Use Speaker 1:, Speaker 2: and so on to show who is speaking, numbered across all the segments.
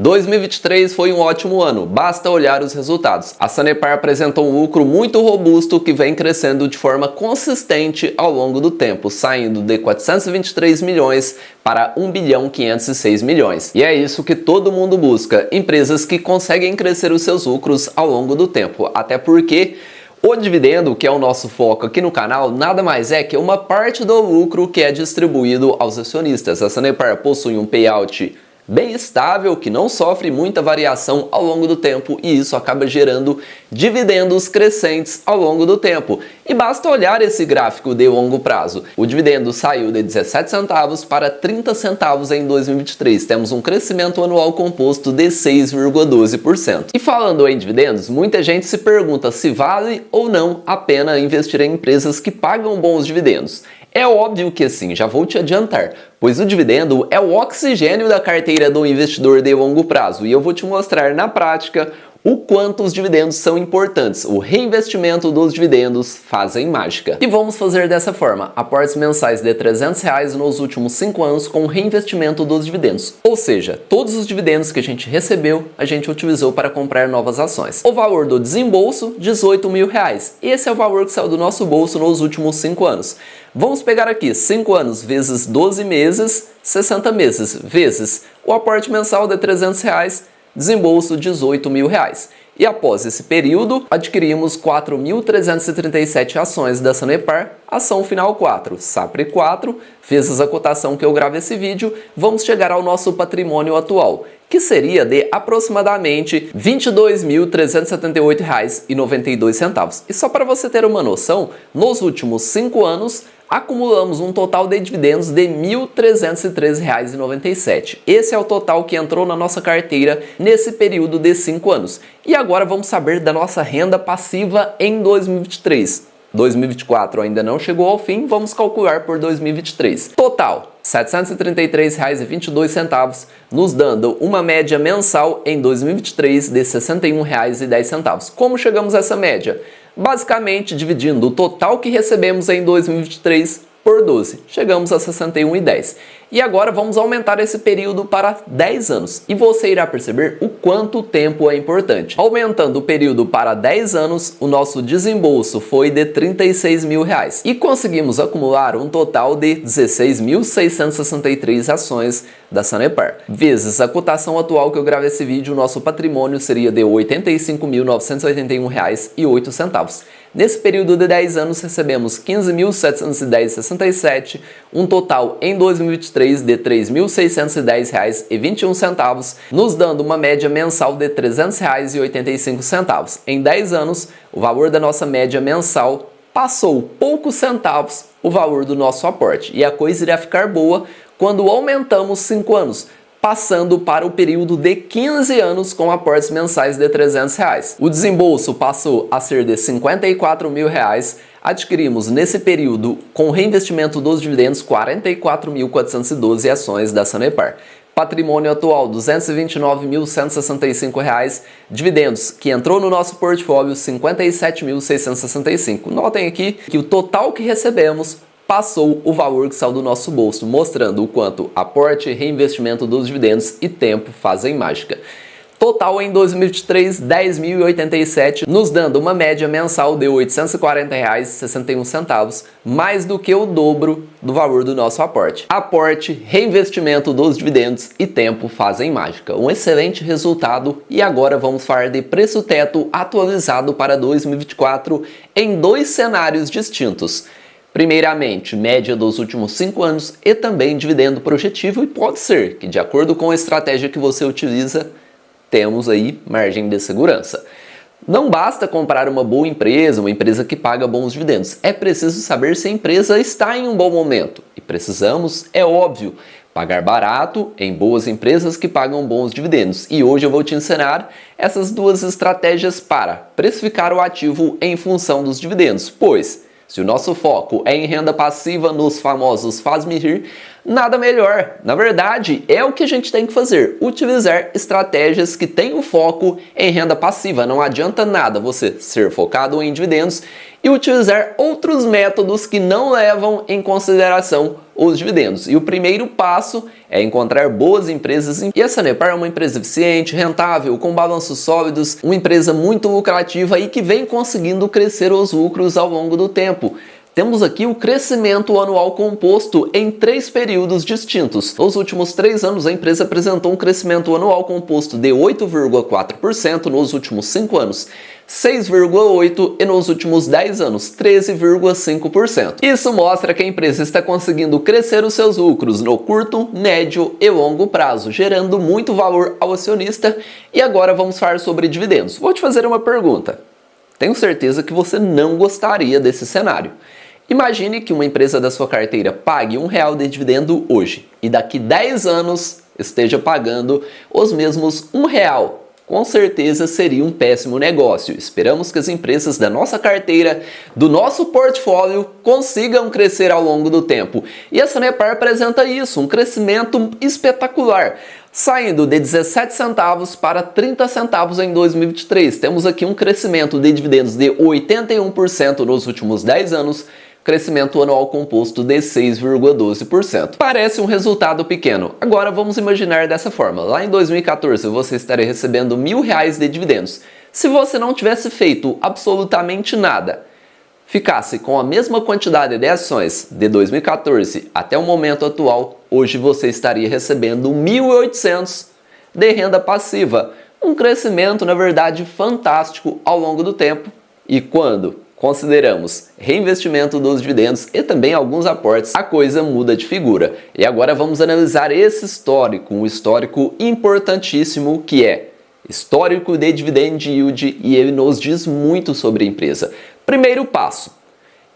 Speaker 1: 2023 foi um ótimo ano, basta olhar os resultados. A Sanepar apresentou um lucro muito robusto que vem crescendo de forma consistente ao longo do tempo, saindo de 423 milhões para 1 bilhão 506 milhões. E é isso que todo mundo busca, empresas que conseguem crescer os seus lucros ao longo do tempo, até porque o dividendo, que é o nosso foco aqui no canal, nada mais é que uma parte do lucro que é distribuído aos acionistas. A Sanepar possui um payout bem estável, que não sofre muita variação ao longo do tempo e isso acaba gerando dividendos crescentes ao longo do tempo. E basta olhar esse gráfico de longo prazo. O dividendo saiu de 17 centavos para 30 centavos em 2023. Temos um crescimento anual composto de 6,12%. E falando em dividendos, muita gente se pergunta se vale ou não a pena investir em empresas que pagam bons dividendos. É óbvio que sim, já vou te adiantar, pois o dividendo é o oxigênio da carteira do investidor de longo prazo e eu vou te mostrar na prática o quanto os dividendos são importantes. O reinvestimento dos dividendos fazem mágica. E vamos fazer dessa forma, aportes mensais de R$300 nos últimos 5 anos com reinvestimento dos dividendos. Ou seja, todos os dividendos que a gente recebeu, a gente utilizou para comprar novas ações. O valor do desembolso, R$18 mil. Esse é o valor que saiu do nosso bolso nos últimos 5 anos. Vamos pegar aqui 5 anos vezes 12 meses, 60 meses, vezes o aporte mensal de R$300, desembolso R$18 mil. E após esse período, adquirimos 4.337 ações da Sanepar, ação final 4, SAPRE 4, vezes a cotação que eu gravo esse vídeo, vamos chegar ao nosso patrimônio atual, que seria de aproximadamente R$ 22.378,92. E só para você ter uma noção, nos últimos 5 anos, acumulamos um total de dividendos de R$ 1.313,97. Esse é o total que entrou na nossa carteira nesse período de 5 anos. E agora vamos saber da nossa renda passiva em 2023. 2024 ainda não chegou ao fim, vamos calcular por 2023. Total, R$ 733,22, nos dando uma média mensal em 2023 de R$ 61,10. Como chegamos a essa média? Basicamente dividindo o total que recebemos em 2023 por 12, chegamos a R$ 61,10. E agora vamos aumentar esse período para 10 anos e você irá perceber o quanto o tempo é importante. Aumentando o período para 10 anos, o nosso desembolso foi de R$ 36 mil e conseguimos acumular um total de 16.663 ações da Sanepar. Vezes a cotação atual que eu gravei esse vídeo, o nosso patrimônio seria de R$ 85.981,08. Nesse período de 10 anos recebemos R$ 15.710,67, um total em 2023 de R$ 3.610,21, nos dando uma média mensal de R$ 300,85. Em 10 anos, o valor da nossa média mensal passou poucos centavos o valor do nosso aporte. E a coisa irá ficar boa quando aumentamos 5 anos, passando para o período de 15 anos com aportes mensais de R$ 300. O desembolso passou a ser de R$ 54 mil. Adquirimos nesse período, com reinvestimento dos dividendos, 44.412 ações da Sanepar. Patrimônio atual, R$ 229.165. Dividendos, que entrou no nosso portfólio, R$ 57.665. Notem aqui que o total que recebemos passou o valor que saiu do nosso bolso, mostrando o quanto aporte, reinvestimento dos dividendos e tempo fazem mágica. Total em 2023, R$ 10.087, nos dando uma média mensal de R$ 840,61, mais do que o dobro do valor do nosso aporte. Aporte, reinvestimento dos dividendos e tempo fazem mágica. Um excelente resultado e agora vamos falar de preço teto atualizado para 2024 em 2 cenários distintos. Primeiramente, média dos últimos 5 anos e também dividendo projetivo e pode ser que, de acordo com a estratégia que você utiliza, temos aí margem de segurança. Não basta comprar uma boa empresa, uma empresa que paga bons dividendos. É preciso saber se a empresa está em um bom momento. E precisamos, é óbvio, pagar barato em boas empresas que pagam bons dividendos. E hoje eu vou te ensinar essas 2 estratégias para precificar o ativo em função dos dividendos, pois se o nosso foco é em renda passiva, nos famosos faz-me rir, nada melhor. Na verdade, é o que a gente tem que fazer, utilizar estratégias que têm o foco em renda passiva. Não adianta nada você ser focado em dividendos e utilizar outros métodos que não levam em consideração os dividendos. E o primeiro passo é encontrar boas empresas, e a Sanepar é uma empresa eficiente, rentável, com balanços sólidos, uma empresa muito lucrativa e que vem conseguindo crescer os lucros ao longo do tempo. Temos aqui o crescimento anual composto em 3 períodos distintos. Nos últimos 3 anos, a empresa apresentou um crescimento anual composto de 8,4%, nos últimos 5 anos 6,8% e nos últimos 10 anos 13,5%. Isso mostra que a empresa está conseguindo crescer os seus lucros no curto, médio e longo prazo, gerando muito valor ao acionista. E agora vamos falar sobre dividendos. Vou te fazer uma pergunta. Tenho certeza que você não gostaria desse cenário. Imagine que uma empresa da sua carteira pague R$1 de dividendo hoje e daqui 10 anos esteja pagando os mesmos R$1. Com certeza seria um péssimo negócio. Esperamos que as empresas da nossa carteira, do nosso portfólio, consigam crescer ao longo do tempo. E a Sanepar apresenta isso, um crescimento espetacular, saindo de 17 centavos para 30 centavos em 2023. Temos aqui um crescimento de dividendos de 81% nos últimos 10 anos, crescimento anual composto de 6,12%. Parece um resultado pequeno. Agora vamos imaginar dessa forma. Lá em 2014 você estaria recebendo R$1.000 de dividendos. Se você não tivesse feito absolutamente nada, ficasse com a mesma quantidade de ações de 2014 até o momento atual, hoje você estaria recebendo 1.800 de renda passiva. Um crescimento, na verdade, fantástico ao longo do tempo. E quando consideramos reinvestimento dos dividendos e também alguns aportes, a coisa muda de figura. E agora vamos analisar esse histórico, um histórico importantíssimo que é histórico de dividend yield, e ele nos diz muito sobre a empresa. Primeiro passo: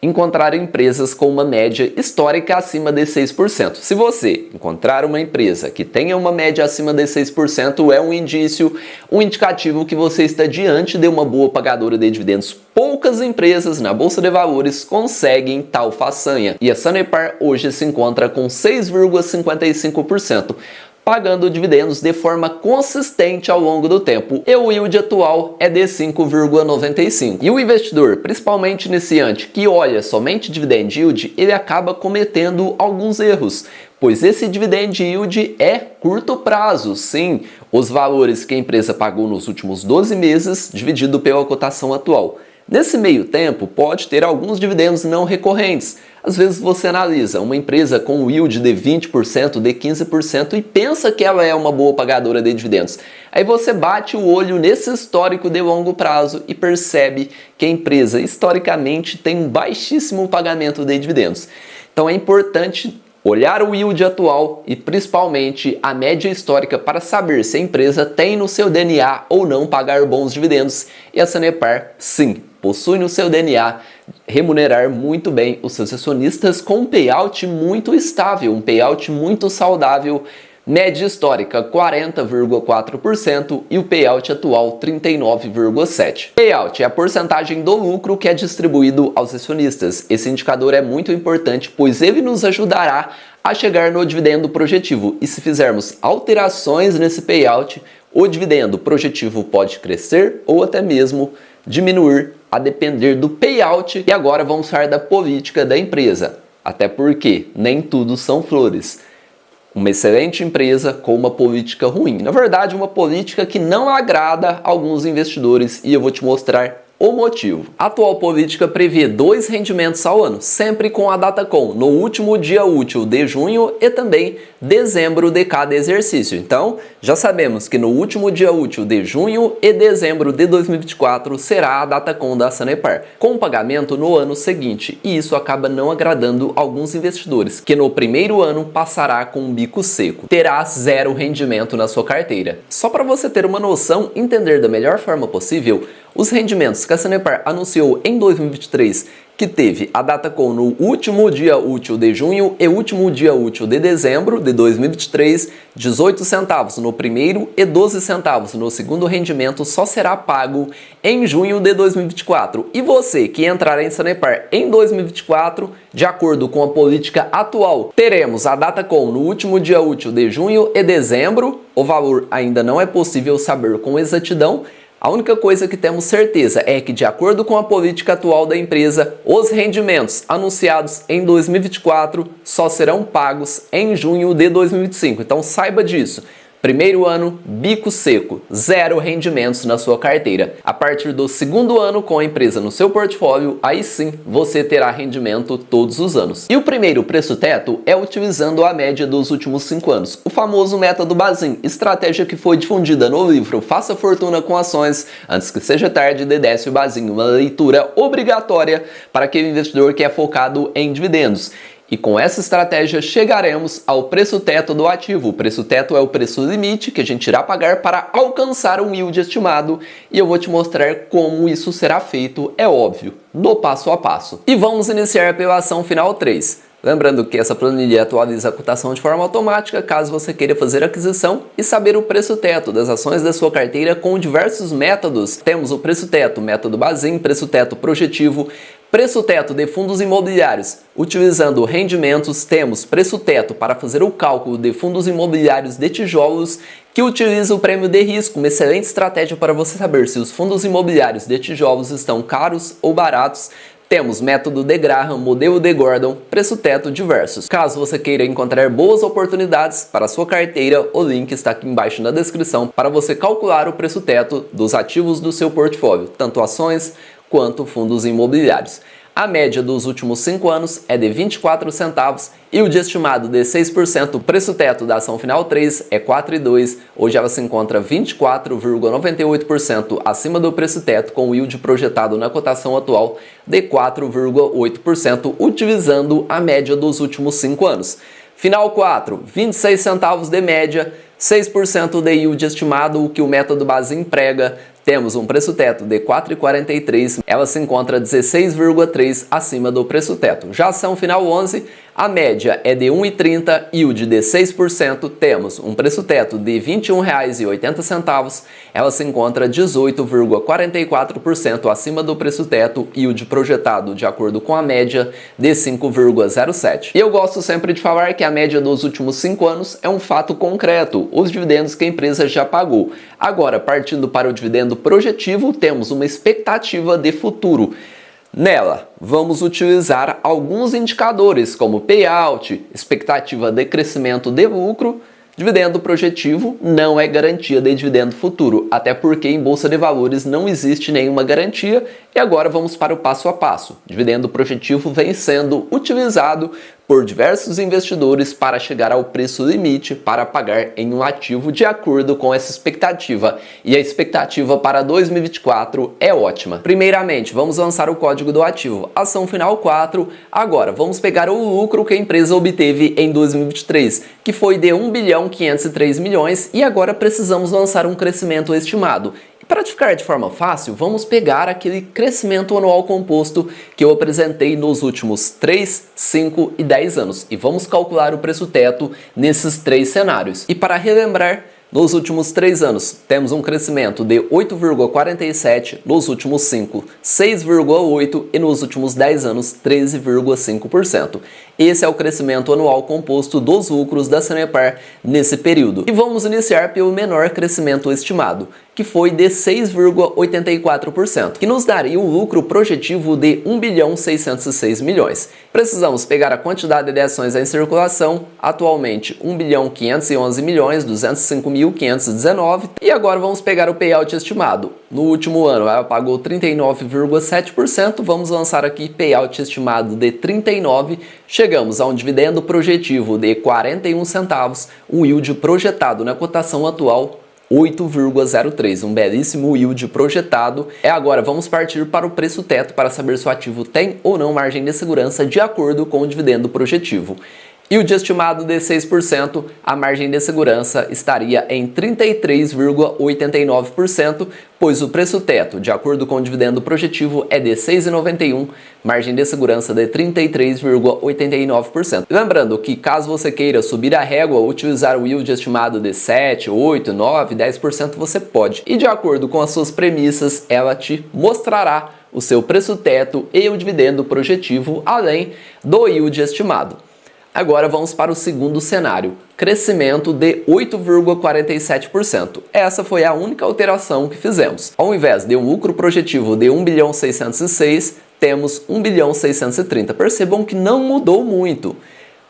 Speaker 1: encontrar empresas com uma média histórica acima de 6%. Se você encontrar uma empresa que tenha uma média acima de 6%, é um indício, um indicativo que você está diante de uma boa pagadora de dividendos. Poucas empresas na Bolsa de Valores conseguem tal façanha, e a Sanepar hoje se encontra com 6,55%. pagando dividendos de forma consistente ao longo do tempo, e o yield atual é de 5,95. E o investidor, principalmente iniciante, que olha somente dividend yield, ele acaba cometendo alguns erros, pois esse dividend yield é curto prazo, sim, os valores que a empresa pagou nos últimos 12 meses dividido pela cotação atual. Nesse meio tempo, pode ter alguns dividendos não recorrentes. Às vezes você analisa uma empresa com um yield de 20%, de 15% e pensa que ela é uma boa pagadora de dividendos. Aí você bate o olho nesse histórico de longo prazo e percebe que a empresa historicamente tem um baixíssimo pagamento de dividendos. Então é importante olhar o yield atual e principalmente a média histórica para saber se a empresa tem no seu DNA ou não pagar bons dividendos. E a Sanepar, sim, possui no seu DNA remunerar muito bem os seus acionistas com um payout muito estável, um payout muito saudável, média histórica 40,4% e o payout atual 39,7%. Payout é a porcentagem do lucro que é distribuído aos acionistas. Esse indicador é muito importante, pois ele nos ajudará a chegar no dividendo projetivo. E se fizermos alterações nesse payout, o dividendo projetivo pode crescer ou até mesmo diminuir, a depender do payout. E agora vamos falar da política da empresa, até porque nem tudo são flores. Uma excelente empresa com uma política ruim. Na verdade, uma política que não agrada alguns investidores, e eu vou te mostrar o motivo. A atual política prevê 2 rendimentos ao ano, sempre com a Datacom, no último dia útil de junho e também dezembro de cada exercício. Então, já sabemos que no último dia útil de junho e dezembro de 2024 será a Datacom da Sanepar, com pagamento no ano seguinte, e isso acaba não agradando alguns investidores, que no primeiro ano passará com um bico seco, terá 0 rendimento na sua carteira. Só para você ter uma noção, entender da melhor forma possível, os rendimentos que a Sanepar anunciou em 2023, que teve a Datacom no último dia útil de junho e último dia útil de dezembro de 2023, 18 centavos no primeiro e 12 centavos no segundo rendimento, só será pago em junho de 2024. E você que entrar em Sanepar em 2024, de acordo com a política atual, teremos a Datacom no último dia útil de junho e dezembro. O valor ainda não é possível saber com exatidão. A única coisa que temos certeza é que, de acordo com a política atual da empresa, os rendimentos anunciados em 2024 só serão pagos em junho de 2025. Então saiba disso. Primeiro ano, bico seco, zero rendimentos na sua carteira. A partir do segundo ano com a empresa no seu portfólio, aí sim você terá rendimento todos os anos. E o primeiro preço teto é utilizando a média dos últimos 5 anos, o famoso método Bazin, estratégia que foi difundida no livro Faça Fortuna com Ações, antes que seja tarde, de Décio Bazin, uma leitura obrigatória para aquele investidor que é focado em dividendos. E com essa estratégia chegaremos ao preço teto do ativo. O preço teto é o preço limite que a gente irá pagar para alcançar um yield estimado, e eu vou te mostrar como isso será feito, é óbvio, no passo a passo. E vamos iniciar pela ação final 3. Lembrando que essa planilha atualiza a cotação de forma automática caso você queira fazer aquisição e saber o preço teto das ações da sua carteira com diversos métodos. Temos o preço teto, método Bazin, preço teto projetivo, preço teto de fundos imobiliários. Utilizando rendimentos, temos preço teto para fazer o cálculo de fundos imobiliários de tijolos, que utiliza o prêmio de risco, uma excelente estratégia para você saber se os fundos imobiliários de tijolos estão caros ou baratos. Temos método de Graham, modelo de Gordon, preço teto diversos. Caso você queira encontrar boas oportunidades para a sua carteira, o link está aqui embaixo na descrição para você calcular o preço teto dos ativos do seu portfólio, tanto ações quanto fundos imobiliários. A média dos últimos 5 anos é de 24 centavos e o de estimado de 6%, o preço teto da ação final 3 é 4,2. Hoje ela se encontra 24,98% acima do preço teto, com o yield projetado na cotação atual de 4,8%, utilizando a média dos últimos 5 anos. Final 4, 26 centavos de média, 6% de yield estimado, o que o método Bazin prega. Temos um preço teto de 4,43, ela se encontra 16,3 acima do preço teto. Já a ação final 11, a média é de 1,30, yield de 6%, temos um preço teto de R$ 21,80, ela se encontra 18,44% acima do preço teto, yield projetado de acordo com a média de 5,07. E eu gosto sempre de falar que a média dos últimos 5 anos é um fato concreto, os dividendos que a empresa já pagou. Agora, partindo para o dividendo projetivo, temos uma expectativa de futuro. Nela, vamos utilizar alguns indicadores como payout, expectativa de crescimento de lucro. Dividendo projetivo não é garantia de dividendo futuro, até porque em bolsa de valores não existe nenhuma garantia. E agora vamos para o passo a passo. Dividendo projetivo vem sendo utilizado por diversos investidores para chegar ao preço limite para pagar em um ativo de acordo com essa expectativa. E a expectativa para 2024 é ótima. Primeiramente, vamos lançar o código do ativo, ação final 4. Agora, vamos pegar o lucro que a empresa obteve em 2023, que foi de 1.503 bilhões, e agora precisamos lançar um crescimento estimado. Para ficar de forma fácil, vamos pegar aquele crescimento anual composto que eu apresentei nos últimos 3, 5 e 10 anos e vamos calcular o preço teto nesses 3 cenários. E para relembrar, nos últimos 3 anos, temos um crescimento de 8,47%, nos últimos 5, 6,8% e nos últimos 10 anos, 13,5%. Esse é o crescimento anual composto dos lucros da Sanepar nesse período. E vamos iniciar pelo menor crescimento estimado, que foi de 6,84%, que nos daria um lucro projetivo de 1.606 milhões. Precisamos pegar a quantidade de ações em circulação, atualmente 1.511 milhões, 205.519, e agora vamos pegar o payout estimado. No último ano ela pagou 39,7%, vamos lançar aqui payout estimado de 39%, chegamos a um dividendo projetivo de 41 centavos, um yield projetado na cotação atual 8,03, um belíssimo yield projetado. Agora vamos partir para o preço teto para saber se o ativo tem ou não margem de segurança de acordo com o dividendo projetivo. Yield estimado de 6%, a margem de segurança estaria em 33,89%, pois o preço teto, de acordo com o dividendo projetivo, é de 6,91%, margem de segurança de 33,89%. Lembrando que caso você queira subir a régua ou utilizar o yield estimado de 7, 8, 9, 10%, você pode. E de acordo com as suas premissas, ela te mostrará o seu preço teto e o dividendo projetivo, além do yield estimado. Agora vamos para o segundo cenário, crescimento de 8,47%. Essa foi a única alteração que fizemos. Ao invés de um lucro projetivo de 1.606 bilhão, temos 1.630 bilhão. Percebam que não mudou muito.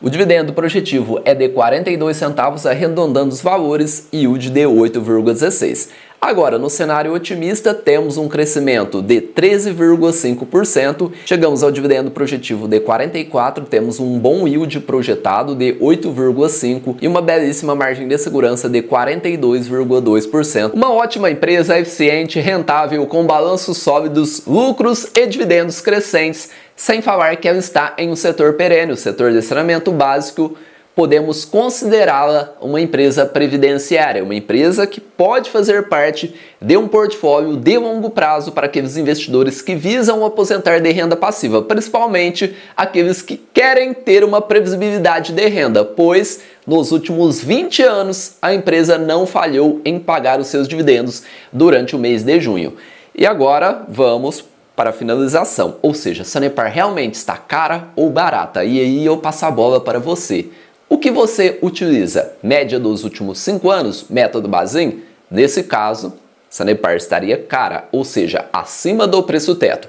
Speaker 1: O dividendo projetivo é de 42 centavos, arredondando os valores, e yield de 8,16. Agora, no cenário otimista, temos um crescimento de 13,5%, chegamos ao dividendo projetivo de 44, temos um bom yield projetado de 8,5% e uma belíssima margem de segurança de 42,2%. Uma ótima empresa, eficiente, rentável, com balanços sólidos, lucros e dividendos crescentes, sem falar que ela está em um setor perene, o setor de saneamento básico. Podemos considerá-la uma empresa previdenciária, uma empresa que pode fazer parte de um portfólio de longo prazo para aqueles investidores que visam aposentar de renda passiva, principalmente aqueles que querem ter uma previsibilidade de renda, pois nos últimos 20 anos a empresa não falhou em pagar os seus dividendos durante o mês de junho. E agora vamos para a finalização, ou seja, a Sanepar realmente está cara ou barata? E aí eu passo a bola para você. O que você utiliza? Média dos últimos 5 anos? Método Bazin? Nesse caso, Sanepar estaria cara, ou seja, acima do preço teto.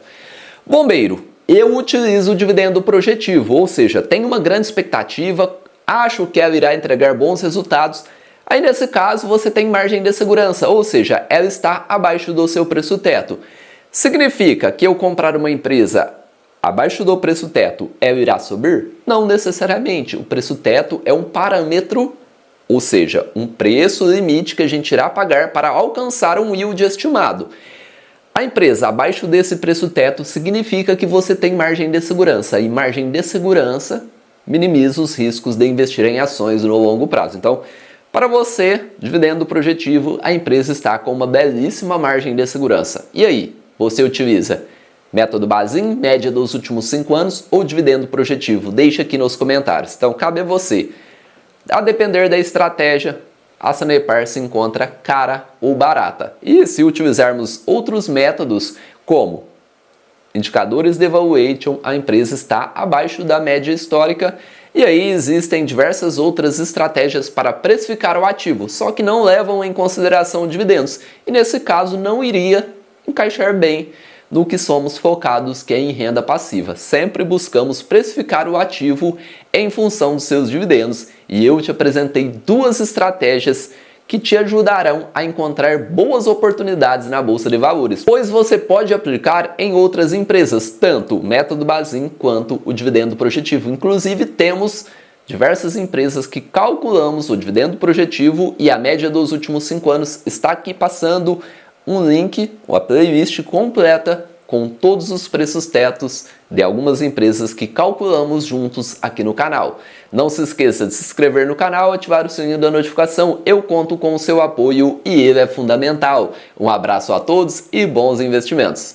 Speaker 1: Bombeiro, eu utilizo o dividendo projetivo, ou seja, tenho uma grande expectativa, acho que ela irá entregar bons resultados. Aí nesse caso você tem margem de segurança, ou seja, ela está abaixo do seu preço teto. Significa que eu comprar uma empresa abaixo do preço teto, ela irá subir? Não necessariamente. O preço teto é um parâmetro, ou seja, um preço limite que a gente irá pagar para alcançar um yield estimado. A empresa abaixo desse preço teto significa que você tem margem de segurança, e margem de segurança minimiza os riscos de investir em ações no longo prazo. Então, para você, dividendo projetivo, a empresa está com uma belíssima margem de segurança. E aí, você utiliza método Bazin, média dos últimos 5 anos ou dividendo projetivo? Deixa aqui nos comentários. Então, cabe a você. A depender da estratégia, a Sanepar se encontra cara ou barata. E se utilizarmos outros métodos, como indicadores de valuation, a empresa está abaixo da média histórica. E aí existem diversas outras estratégias para precificar o ativo, só que não levam em consideração dividendos. E nesse caso não iria encaixar bem no que somos focados, que é em renda passiva. Sempre buscamos precificar o ativo em função dos seus dividendos, e eu te apresentei 2 estratégias que te ajudarão a encontrar boas oportunidades na Bolsa de Valores, pois você pode aplicar em outras empresas, tanto o método Bazin quanto o dividendo projetivo. Inclusive temos diversas empresas que calculamos o dividendo projetivo e a média dos últimos 5 anos. Está aqui passando um link, uma playlist completa com todos os preços tetos de algumas empresas que calculamos juntos aqui no canal. Não se esqueça de se inscrever no canal, ativar o sininho da notificação. Eu conto com o seu apoio e ele é fundamental. Um abraço a todos e bons investimentos!